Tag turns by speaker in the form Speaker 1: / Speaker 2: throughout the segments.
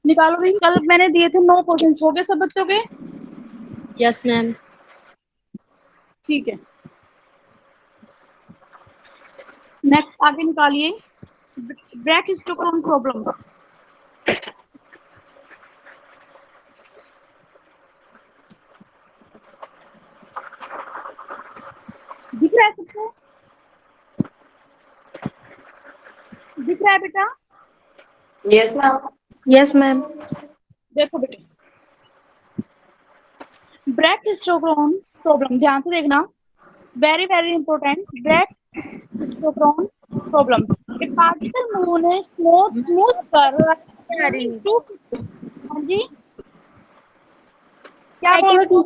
Speaker 1: निकालो भाई। कल मैंने दिए थे 9 क्वेश्चन, हो गए सब बच्चों के?
Speaker 2: Yes ma'am.
Speaker 1: ठीक है, नेक्स्ट आगे निकालिए। Brachistochrone problem. दिख रहा है सबको? दिख रहा है बेटा?
Speaker 3: Yes ma'am.
Speaker 2: Yes ma'am.
Speaker 1: देखो बेटे, ब्रैक हिस्टोग्राम प्रॉब्लम ध्यान से देखना, very very important. Brachistochrone problem, a particle move ने स्मूथ कर टू। हाँ जी, क्या बोल रहे हो?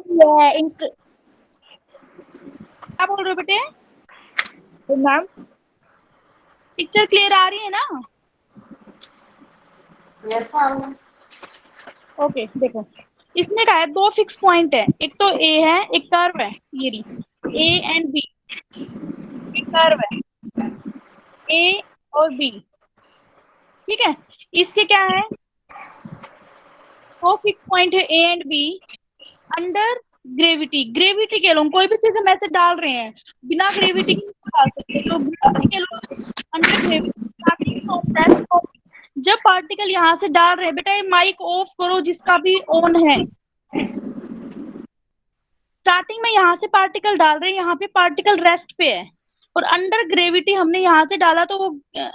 Speaker 1: क्या बोल रहे हो बेटे?
Speaker 3: मैम
Speaker 1: पिक्चर क्लियर आ रही है ना?
Speaker 3: Yes ma'am.
Speaker 1: ओके, देखो इसने कहा है 2 फिक्स पॉइंट है, एक तो ए है, एक कर्व है, ये रही ए एंड बी, एक कर्व है ए और बी, ठीक है। इसके क्या है, 2 फिक्स पॉइंट है A and be under gravity. Gravity के लोग कोई भी चीज हम ऐसे डाल रहे हैं बिना ग्रेविटी के नहीं डाल सकते, तो ग्रेविटी के लोग अंडर ग्रेविटी। जब पार्टिकल यहाँ से डाल रहे हैं, बेटा ये माइक ऑफ करो जिसका भी ऑन है। स्टार्टिंग में यहाँ से पार्टिकल डाल रहे हैं, यहाँ पे पार्टिकल रेस्ट पे है और अंडर ग्रेविटी हमने यहाँ से डाला तो वो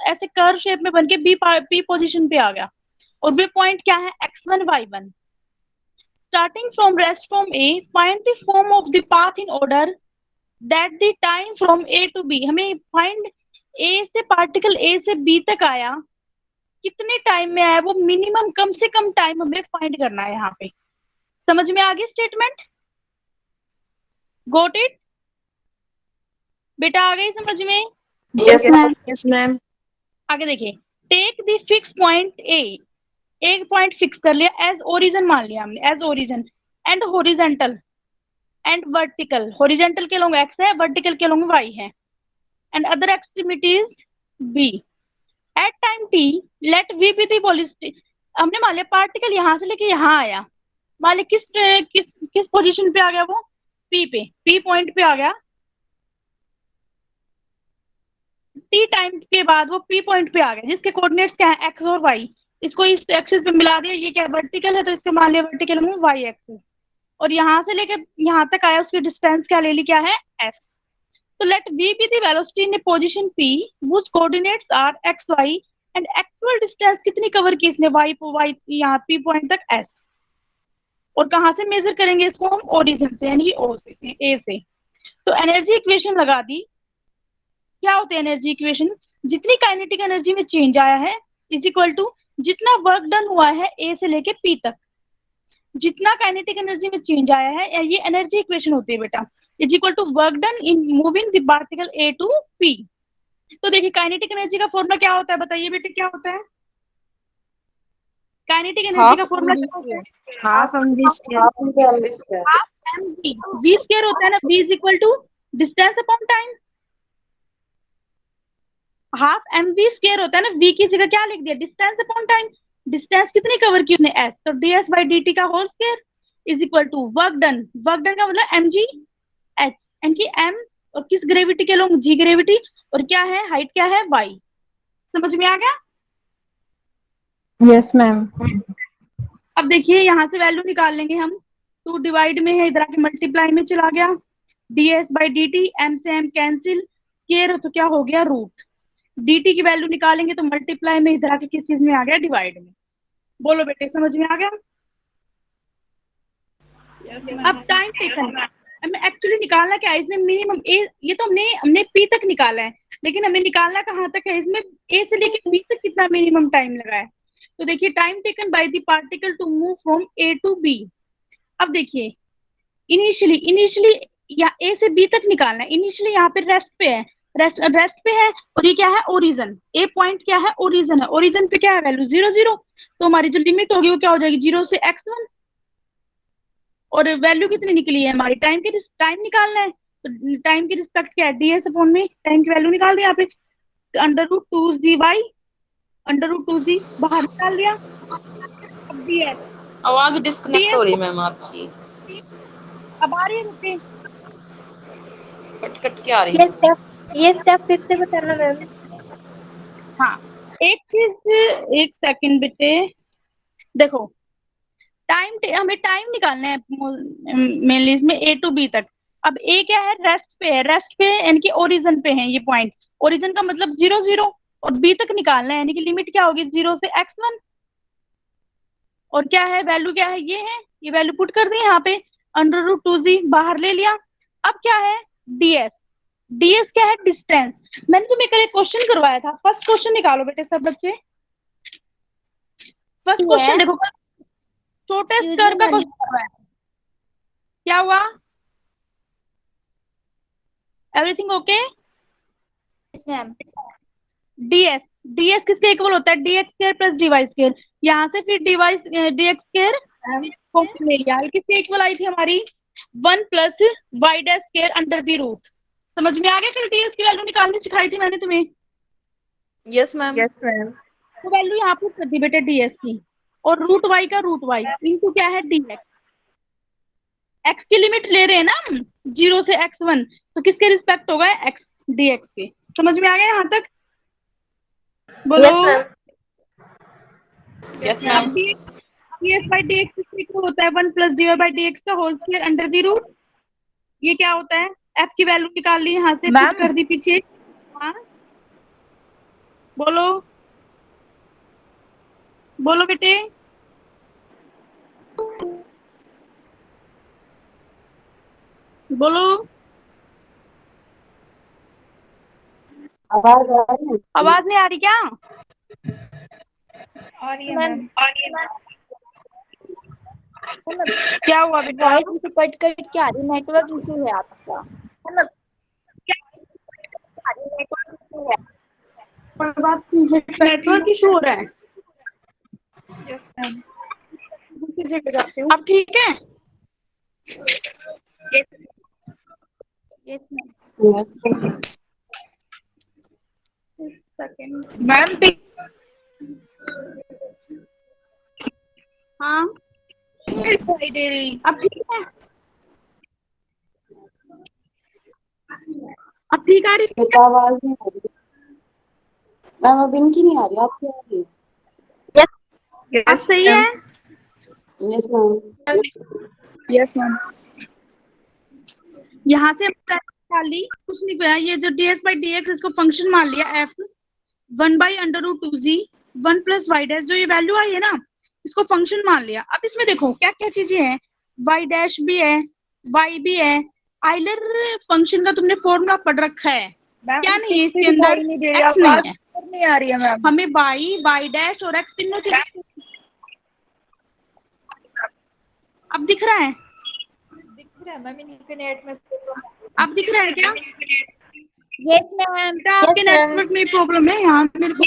Speaker 1: ऐसे कर्व शेप में बन के बी पोजीशन पे आ गया। और वे पॉइंट क्या है, x1 y1। Starting from rest from A, find the form of the path in order that the time from A to B। हमें find A से पार्टिकल A से B तक आया, कितने टाइम में आया, वो मिनिमम कम से कम टाइम हमें फाइंड करना है। यहाँ पे समझ में आ गई स्टेटमेंट? गोट इट बेटा, आ गई समझ में?
Speaker 3: Yes ma'am.
Speaker 2: Yes ma'am.
Speaker 1: आगे देखिए, take the fix point A, एक पॉइंट फिक्स कर लिया, एज ओरिजिन मान लिया हमने, as origin and horizontal and vertical. Horizontal के लोग एक्स है, वर्टिकल के लोग वाई है, and other extremities B. At time t let v be the velocity. हमने मान लिया पार्टिकल यहाँ से लेके यहाँ आया, मान लिया किस किस किस पोजीशन पे आ गया, वो पी पे, पी पॉइंट पे आ गया। टी टाइम के बाद वो पी पॉइंट पे आ गया, जिसके कोऑर्डिनेट्स क्या है, एक्स और वाई। इसको इस एक्सिस पे मिला दिया, ये क्या वर्टिकल है तो इसको मान लिया वर्टिकल में वाई एक्सिस, और यहाँ से लेके यहाँ तक आया, उसकी डिस्टेंस क्या ले ली, क्या है, एस। तो let v be the velocity in position P which coordinates are x y, and actual distance कितनी कवर की इसने, वाई यहाँ पी पॉइंट तक एस। और कहाँ से मेजर करेंगे इसको हम, ओरिजिन से, यानी ओ से, ए से। तो एनर्जी इक्वेशन लगा दी। क्या होती है एनर्जी इक्वेशन, जितनी काइनेटिक एनर्जी में चेंज आया है इज इक्वल टू जितना वर्क डन हुआ है ए से लेके पी तक, जितना काइनेटिक एनर्जी में चेंज आया है, ये एनर्जी इक्वेशन होती है बेटा, is equal to work done in moving the particle A to P. तो देखिए काइनेटिक एनर्जी का फॉर्मूला क्या होता है, बताइए बेटे क्या होता है? काइनेटिक एनर्जी का फॉर्मूला क्या होता है?
Speaker 2: Half M we square.
Speaker 1: Half M V, V square होता है ना, V is equal to distance upon time. Half M we square होता है ना, वी की जगह क्या लिख दिया, डिस्टेंस अपॉन टाइम। डिस्टेंस कितनी कवर की उसने, एस, तो D S by D T का whole square is equal to work done. Work done का मतलब एम जी एच, एन की एम और किस ग्रेविटी के लोग, जी ग्रेविटी, और क्या है हाइट, क्या है वाई। समझ में आ गया?
Speaker 3: Yes ma'am.
Speaker 1: अब देखिए यहाँ से वैल्यू निकाल लेंगे हम, 2 डिवाइड में है, इधर आके मल्टीप्लाई में चला गया, d S by D t, m से एम कैंसिल, स्क्वायर तो क्या हो गया, रूट। dt की वैल्यू निकालेंगे तो मल्टीप्लाई में, इधर आके किस चीज में आ गया, डिवाइड में। बोलो बेटे समझ में आ गया? अब टाइम टेकन, हमें एक्चुअली निकालना क्या है इसमें, मिनिमम ए, ये तो हमने पी तक निकाला है, लेकिन हमें निकालना कहाँ तक है इसमें, ए से लेके बी तक कितना मिनिमम टाइम लगा है। तो देखिए time taken by the particle to move from A to B. अब देखिए इनिशियली या ए से बी तक निकालना है, इनिशियली यहाँ पे रेस्ट पे है, रेस्ट पे है, और ये क्या है ओरिजन, ए पॉइंट क्या है ओरिजन है, ओरिजन पे क्या है वैल्यू 0 0, तो हमारी जो लिमिट होगी वो क्या हो जाएगी 0 से x1, और वैल्यू कितनी निकली है हमारी, टाइम निकालना है, तो टाइम की रिस्पेक्ट क्या है ds अपॉन में टाइम की वैल्यू निकाल दी यहाँ पे, √2zy, √2z बाहर निकाल दिया, अब ds,
Speaker 2: आवाज डिस्कनेक्ट हो
Speaker 1: ds
Speaker 2: रही
Speaker 1: को
Speaker 2: है मैम आपकी,
Speaker 1: अब आ रही है रुपए।
Speaker 2: कट कट के आ रही है।
Speaker 3: ये स्टेप फिर से बताना मैम।
Speaker 1: हाँ एक चीज, एक सेकंड बेटे, देखो हमें टाइम निकालना है मेनली इसमें ए टू बी तक। अब ए क्या है रेस्ट पे है यानी कि ओरिजन पे है ये पॉइंट, ओरिजन का मतलब 0 0, और बी तक निकालना है यानी कि लिमिट क्या होगी 0 से x1, और क्या है वैल्यू क्या है ये वैल्यू पुट कर दी यहाँ पे, √2z बाहर ले लिया। अब क्या है ds, ds क्या है डिस्टेंस। मैंने तुम्हें कल एक क्वेश्चन करवाया था, फर्स्ट क्वेश्चन निकालो बेटे सब बच्चे, फर्स्ट क्वेश्चन देखो, छोटे स्तर का क्वेश्चन करवाया था, क्या हुआ, everything okay.
Speaker 3: Ma'am
Speaker 1: ds, ds किसके इक्वल होता है dx square plus dy square, यहाँ से फिर dx स्क्वायर कॉमन ले लिया, ये किसके इक्वल आई थी हमारी 1 plus y dash square under the root. समझ में आ गया, फिर ds की वैल्यू निकालनी सिखाई थी मैंने तुम्हें,
Speaker 2: यस मैम।
Speaker 3: यस मैम
Speaker 1: तो वैल्यू यहाँ पुट कर दी बेटे ds की, और √y का √y इनटू क्या है dx, x की लिमिट ले रहे हैं ना हम 0 से x1, तो किसके रिस्पेक्ट होगा x dx के। समझ में आ गया यहाँ तक, बोलो।
Speaker 3: यस मैम
Speaker 2: यस
Speaker 1: अब
Speaker 2: ma'am.
Speaker 1: ds by dx equal होता है 1 प्लस dy बाई dx का whole square under the root, ये क्या होता है f की वैल्यू निकाल ली यहाँ से, पुट
Speaker 3: मैम
Speaker 1: कर दी पीछे। हाँ बोलो, बोलो बेटे, बोलो,
Speaker 3: आवाज आ रही है?
Speaker 1: आवाज नहीं आ रही क्या,
Speaker 3: आ रही है मैम।
Speaker 1: क्या हुआ बेटा,
Speaker 3: वॉइस तो कट कट के आ रही, नेटवर्क इशू है आपका।
Speaker 1: नेटवर्क इशू हो रहा है,
Speaker 3: यस मैम
Speaker 1: दूसरी जगह जाती हूँ। अब ठीक है,
Speaker 3: यस मैम
Speaker 1: सेकंड,
Speaker 3: मैम
Speaker 1: हाँ
Speaker 3: दिखाई दे रही।
Speaker 1: अब ठीक है, अब ठीक आ रही है,
Speaker 4: आवाज नहीं आ रही मैम, अब इनकी नहीं आ रही, आपकी आ रही
Speaker 1: अब
Speaker 3: यस
Speaker 1: सही
Speaker 3: मैम
Speaker 1: है।
Speaker 4: है। Yes ma'am.
Speaker 3: यस मैम
Speaker 1: यहाँ से निकाल ली, कुछ नहीं किया, ये जो ds बाई dx इसको फंक्शन मान लिया f 1 by √2z 1 plus y dash, जो ये वैल्यू आई है ना इसको फंक्शन मान लिया। अब इसमें देखो क्या क्या चीजें हैं, वाई डैश भी है, वाई भी है, आइलर फंक्शन का तुमने फॉर्मूला पढ़ रखा है, क्या नहीं है इसके अंदर,
Speaker 3: नहीं दे रही,
Speaker 1: x नहीं
Speaker 3: आवाज
Speaker 1: है,
Speaker 3: नहीं आ रही है मैम।
Speaker 1: हमें वाई डैश और x तीनों चीजें, अब दिख रहा है,
Speaker 3: दिख रहा है मैम, इनके नेट में
Speaker 1: अब दिख रहा है क्या,
Speaker 3: यस मैम
Speaker 1: बेटा आपके नेटवर्क में प्रॉब्लम है यहाँ मेरे को।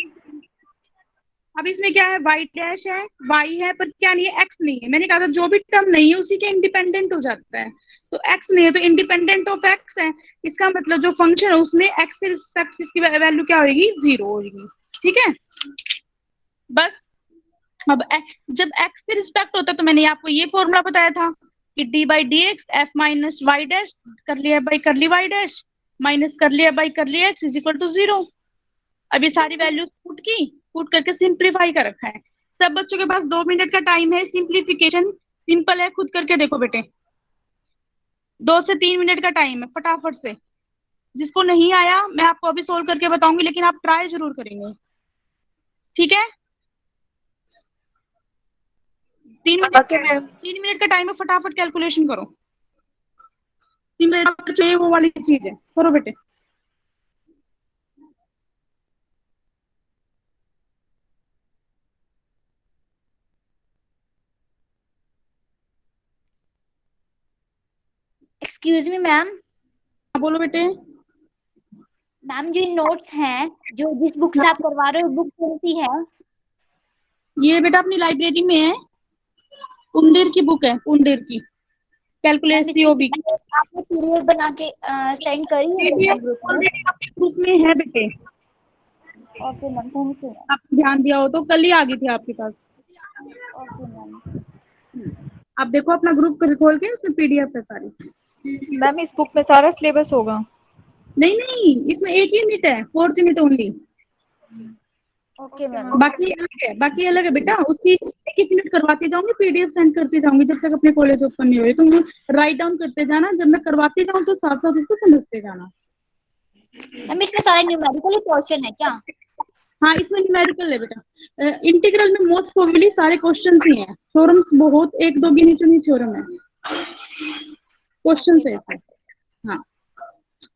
Speaker 1: अब इसमें क्या है वाई डैश है, वाई है, पर क्या नहीं है एक्स नहीं है, मैंने कहा था जो भी टर्म नहीं है उसी के इंडिपेंडेंट हो जाता है, तो एक्स नहीं है तो इंडिपेंडेंट ऑफ एक्स है, इसका मतलब जो फंक्शन है उसमें एक्स के रिस्पेक्ट इसकी वैल्यू क्या होगी 0 होगी, ठीक है। बस अब जब एक्स के रिस्पेक्ट होता है तो मैंने आपको ये फॉर्मूला बताया था कि d by d x f minus y dash कर लिया बाई कर ली वाई डैश माइनस कर लिया बाई कर लिया एक्स इज इक्वल टू 0। अब ये सारी वैल्यूज पुट करके सिंप्लीफाई कर रखा है। सब बच्चों के पास 2 मिनट का टाइम है, सिंप्लीफिकेशन सिंपल है, खुद करके देखो बेटे, 2 से 3 मिनट का टाइम है, फटाफट से। जिसको नहीं आया मैं आपको अभी सोल्व करके बताऊंगी, लेकिन आप ट्राई जरूर करेंगे, ठीक है। 3 मिनट,
Speaker 3: ओके मैम
Speaker 1: 3 मिनट का टाइम है, फटाफट कैलकुलेशन करो। सिमुलेटर चाहिए वो वाली चीज है, करो बेटे।
Speaker 3: Excuse me ma'am.
Speaker 1: हाँ, बोलो बेटे।
Speaker 3: मैम जो नोट्स हैं, जो जिस बुक से आप करवा रहे हो, बुक कौन सी है?
Speaker 1: ये बेटा अपनी लाइब्रेरी में है, पुंडेर की बुक है, पुंडेर की कैलकुलेट
Speaker 3: मैम इसकी
Speaker 1: सीओबी की।
Speaker 3: आपने पीडीएफ बना के सेंड करी है व्हाट्सएप ग्रुप में?
Speaker 1: ऑलरेडी आपके ग्रुप में है बेटे,
Speaker 3: ओके मैम, थैंक यू।
Speaker 1: आप ध्यान दिया हो तो कल ही आ गई थी आपके पास।
Speaker 3: Okay ma'am.
Speaker 1: आप देखो अपना ग्रुप खोल के, उसमें पीडीएफ है सारी।
Speaker 3: मैम इस बुक में सारा सिलेबस होगा?
Speaker 1: नहीं नहीं, इसमें एक ही यूनिट है, 4th unit only.
Speaker 3: Okay ma'am.
Speaker 1: बाकी अलग है, बाकी अलग है बेटा। उसकी एक एक यूनिट करवाती जाऊंगी, पीडीएफ सेंड करती जाऊंगी जब तक अपने कॉलेज ओपन नहीं हो रही। तुम राइट डाउन करते जाना, जब मैं करवाती जाऊँ तो साथ साथ उसको समझते जाना।
Speaker 3: मैम इसमें सारे न्यूमेरिकल क्वेश्चन है क्या?
Speaker 1: हाँ, इसमें न्यूमेरिकल है बेटा। इंटीग्रल में मोस्ट प्रोबेबली सारे क्वेश्चन ही हैं, थ्योरम्स बहुत एक दो गिनी चुनी थ्योरम है, क्वेश्चन है इसमें। हाँ,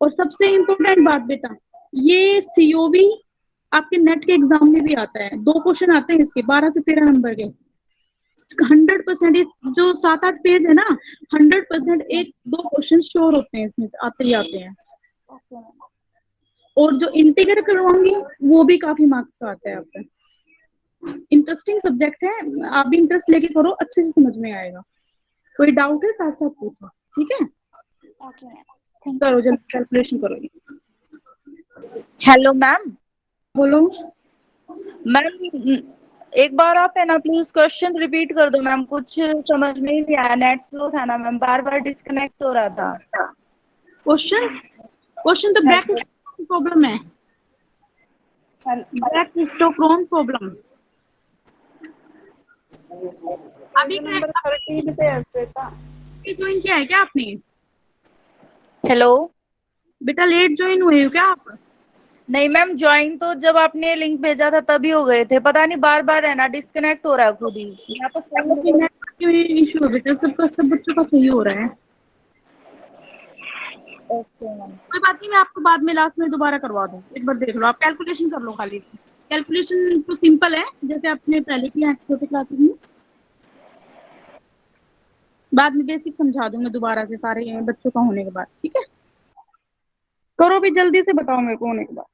Speaker 1: और सबसे इम्पोर्टेंट बात बेटा, ये सीओवी आपके नेट के एग्जाम में भी आता है। 2 क्वेश्चन आते हैं इसके, 12 से 13 नंबर के। 100% जो 7-8 पेज है ना, 100% एक दो क्वेश्चन श्योर होते हैं इसमें से, आते ही आते हैं।
Speaker 3: Okay ma'am.
Speaker 1: और जो इंटीग्रेट करवाऊंगी वो भी काफी मार्क्स का आता है आपका। इंटरेस्टिंग सब्जेक्ट है, आप भी इंटरेस्ट लेके करो, अच्छे से समझ में आएगा। कोई डाउट है साथ साथ पूछो, ठीक है?
Speaker 3: Okay ma'am, thank you.
Speaker 1: करो जल्दी कैलकुलेशन करो।
Speaker 5: Hello ma'am.
Speaker 1: बोलो।
Speaker 5: मैम एक बार आप है ना प्लीज क्वेश्चन रिपीट कर दो मैम, कुछ समझ में ही नहीं आया, नेट स्लो था ना मैम, बार बार डिस्कनेक्ट हो रहा था।
Speaker 1: क्वेश्चन क्वेश्चन तो बैक प्रॉब्लम है, बैक हिस्टोक्रोम प्रॉब्लम। अभी
Speaker 3: नंबर 13 पे है श्वेता।
Speaker 1: ज्वाइन किया है क्या आपने?
Speaker 5: हेलो।
Speaker 1: बेटा लेट ज्वाइन हुए हो क्या आप?
Speaker 5: नहीं मैम, ज्वाइन तो जब आपने लिंक भेजा था तभी हो गए थे, पता नहीं बार बार है ना डिस्कनेक्ट हो रहा है खुद ही, या तो फोन।
Speaker 1: इशू है बेटा, सबका सब बच्चों का सही हो रहा है।
Speaker 5: Okay ma'am.
Speaker 1: कोई बात नहीं, मैं आपको बाद में लास्ट में दोबारा करवा दूँ, एक बार देख लो। आप कैलकुलेशन कर लो खाली। कैलकुलेशन तो सिंपल है, जैसे आपने पहले किया है छोटे क्लासेस में। बाद में बेसिक समझा दूंगा दोबारा से सारे बच्चों का होने के बाद, ठीक है? करो भी जल्दी से, बताओ मेरे को होने के बाद।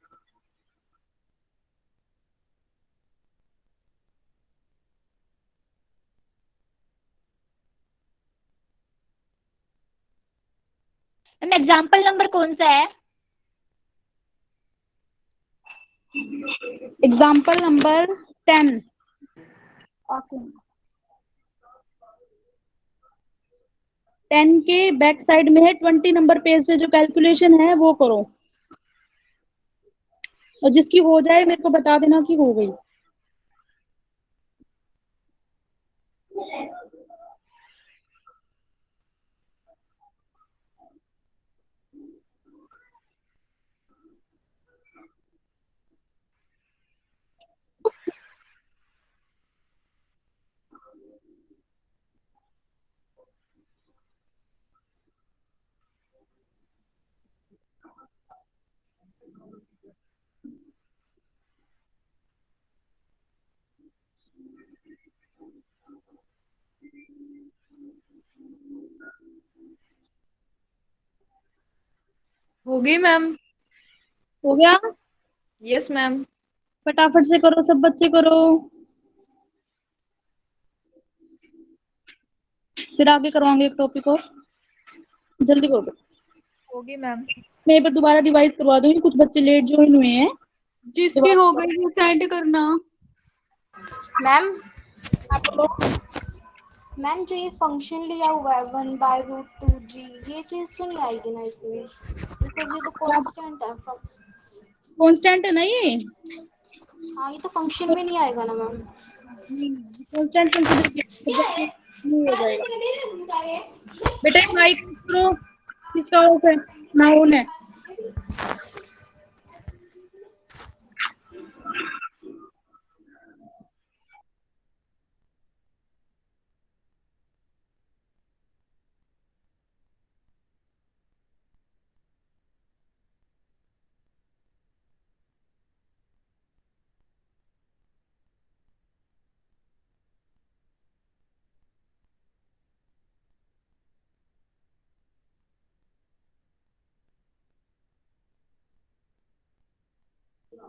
Speaker 3: मैम एग्जाम्पल नंबर कौन सा है?
Speaker 1: Example number 10।
Speaker 3: ओके।
Speaker 1: 10 के बैक साइड में है, 20 नंबर पेज पे जो कैलकुलेशन है वो करो, और जिसकी हो जाए मेरे को बता देना कि हो गई।
Speaker 2: हो गई मैम।
Speaker 1: हो गया?
Speaker 2: Yes ma'am.
Speaker 1: फटाफट से करो, सब बच्चे करो, फिर आगे करवाएंगे एक टॉपिक और। जल्दी करो।
Speaker 3: होगी मैम।
Speaker 1: मैं एक बार दोबारा डिवाइस करवा दूंगी, कुछ बच्चे लेट ज्वाइन हुए हैं।
Speaker 2: जिसकी हो गई वो सेंड करना।
Speaker 6: मैम
Speaker 1: आप बोलो।
Speaker 6: मैम जो ये फंक्शन लिया हुआ है 1/√2g, ये चीज तो नहीं आएगी ना इसमें, बिकॉज ये तो कांस्टेंट है।
Speaker 1: कांस्टेंट है ना ये?
Speaker 6: हाँ ये तो फंक्शन में नहीं आएगा ना मैम।
Speaker 1: कांस्टेंट कंसीडर किया नहीं हो जाएगा बेटा। एक माइक करो, किसका ऑफ है ना ऑन है?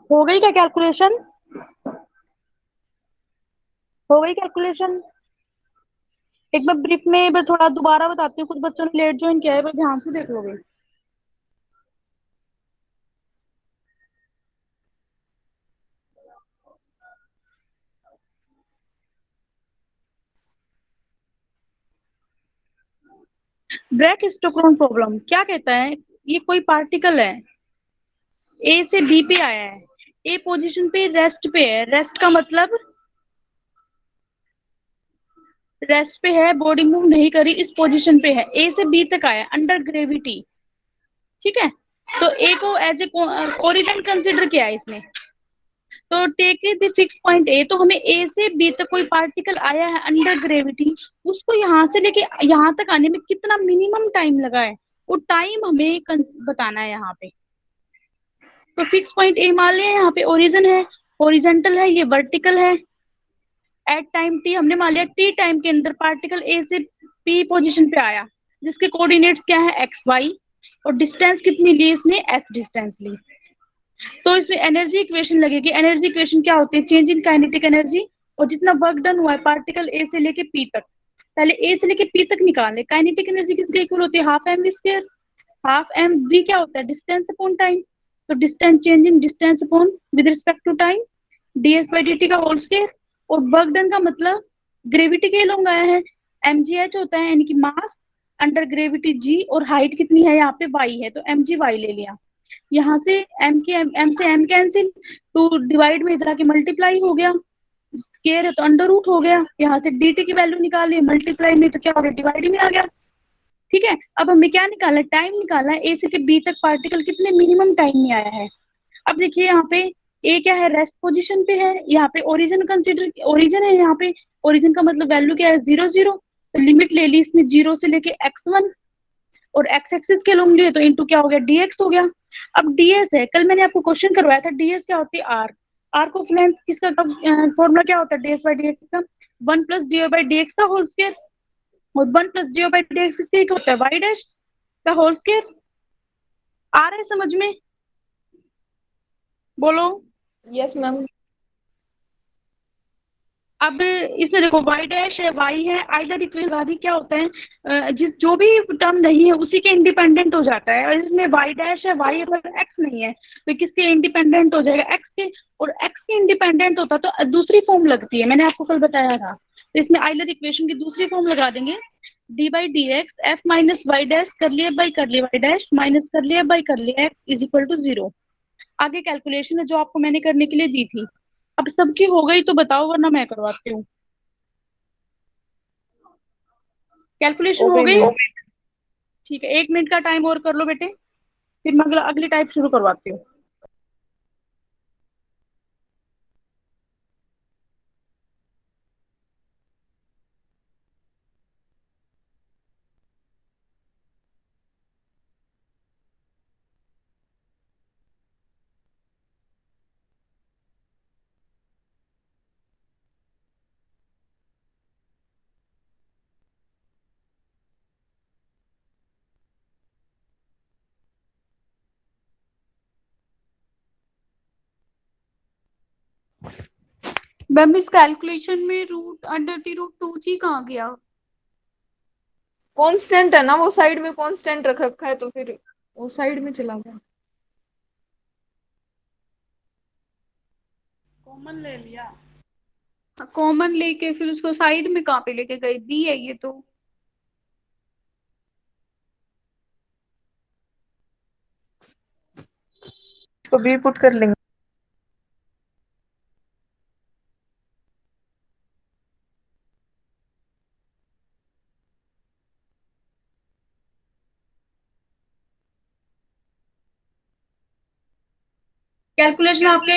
Speaker 1: हो गई क्या कैलकुलेशन? हो गई कैलकुलेशन? एक बार ब्रीफ में एक बार थोड़ा दोबारा बताती हूँ, कुछ बच्चों ने लेट ज्वाइन किया है, पर ध्यान से देख लोगे। ब्रैक स्टोक्रोम प्रॉब्लम क्या कहता है? ये कोई पार्टिकल है, ए से बी पे आया है, ए पोजीशन पे रेस्ट पे है, रेस्ट का मतलब रेस्ट पे है, बॉडी मूव नहीं करी, इस पोजीशन पे है, ए से बी तक आया अंडर ग्रेविटी। ठीक है, तो ए को एज ए ओरिजिन कंसिडर किया है इसने। तो take the fix point A, तो हमें ए से बी तक कोई पार्टिकल आया है अंडर ग्रेविटी, उसको यहाँ से लेके यहाँ तक आने में कितना मिनिमम टाइम लगा है, वो टाइम हमें बताना है यहाँ पे। तो फिक्स पॉइंट ए मान लिया, यहाँ पे ओरिजिन है, ओरिजेंटल है, ये वर्टिकल है। एट टाइम टी हमने मान लिया टी टाइम के अंदर पार्टिकल ए से पी पोजीशन पे आया, जिसके कोऑर्डिनेट्स क्या है एक्स वाई, और डिस्टेंस कितनी ली इसने, एफ डिस्टेंस ली। तो इसमें एनर्जी इक्वेशन लगेगी। एनर्जी इक्वेशन क्या होती है, चेंज इन काइनेटिक एनर्जी, और जितना वर्क डन हुआ है पार्टिकल ए से लेके पी तक, पहले ए से लेके पी तक निकाले। काइनेटिक एनर्जी किसके इक्वल होती है, half M we square. Half M v क्या होता है, डिस्टेंस अपॉन टाइम, तो distance change in distance upon with respect to time, ds by D T का होल स्क्वायर। और वर्क डन का मतलब ग्रेविटी के लोग आया है, एम जी एच होता है, यानी कि मास अंडर ग्रेविटी जी, और हाइट कितनी है यहाँ पे वाई है, तो एम जी वाई ले लिया। यहाँ से एम से एम कैंसिल, तो डिवाइड में इधर आके मल्टीप्लाई हो गया, स्केयर है तो अंडर रूट हो गया। यहाँ से dt की वैल्यू निकाली, मल्टीप्लाई में तो क्या हो गया, डिवाइड में आ गया। ठीक है, अब हमें क्या निकालना है, टाइम निकालना है, ए से के बी तक पार्टिकल कितने मिनिमम टाइम में आया है। अब देखिए यहाँ पे ए क्या है, रेस्ट पोजीशन पे है, यहाँ पे ओरिजिन कंसिडर, ओरिजिन है यहाँ पे, ओरिजिन का मतलब वैल्यू क्या है, 0 0, तो लिमिट ले ली इसने 0 से लेके x1, और एक्स एक्सिस के लोग लिए तो इंटू क्या हो गया, dx हो गया। अब ds है, कल मैंने आपको क्वेश्चन करवाया था, ds क्या होती है, r। r को लेंथ किसका फॉर्मूला क्या होता है, ds बाई dx का 1 प्लस dy बाई dx का होल स्क्वायर, और 1 प्लस dy बाई dx किसके इक्वल होता है, y डैश का होल स्क्वायर। आ रहा है समझ में, बोलो।
Speaker 2: Yes ma'am.
Speaker 1: अब इसमें देखो y डैश है, y है, आइदर इक्वल आदि क्या होता है, जिस जो भी टर्म नहीं है उसी के इंडिपेंडेंट हो जाता है, और इसमें y डैश है, y अगर x नहीं है तो किसके इंडिपेंडेंट हो जाएगा, x के, और x के इंडिपेंडेंट होता तो दूसरी फॉर्म लगती है, मैंने आपको कल बताया था। तो इसमें आइलर इक्वेशन की दूसरी फॉर्म लगा देंगे, d by d x f minus y dash कर लिया बाई कर लिया वाई डैश माइनस कर लिया बाई कर लिया एक्स इज इक्वल टू 0। आगे कैलकुलेशन है जो आपको मैंने करने के लिए दी थी। अब सबकी हो गई तो बताओ, वरना मैं करवाती हूँ। कैलकुलेशन हो गई? ठीक है, 1 मिनट का टाइम और कर लो बेटे, फिर मैं अगली टाइप शुरू करवाती हूँ।
Speaker 2: मैम इस कैलकुलेशन में root under the root 2g कहाँ गया? कांस्टेंट है ना, वो साइड में कांस्टेंट रख रखा है, तो फिर वो साइड में चला गया।
Speaker 1: कॉमन ले लिया,
Speaker 2: कॉमन लेके फिर उसको साइड में कहाँ पे लेके गए, बी है ये तो।
Speaker 7: इसको भी पुट कर लेंगे।
Speaker 1: कैलकुलेशन आपके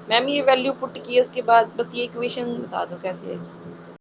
Speaker 4: मैम ये वैल्यू पुट की है, उसके बाद बस ये इक्वेशन बता दो कैसे है।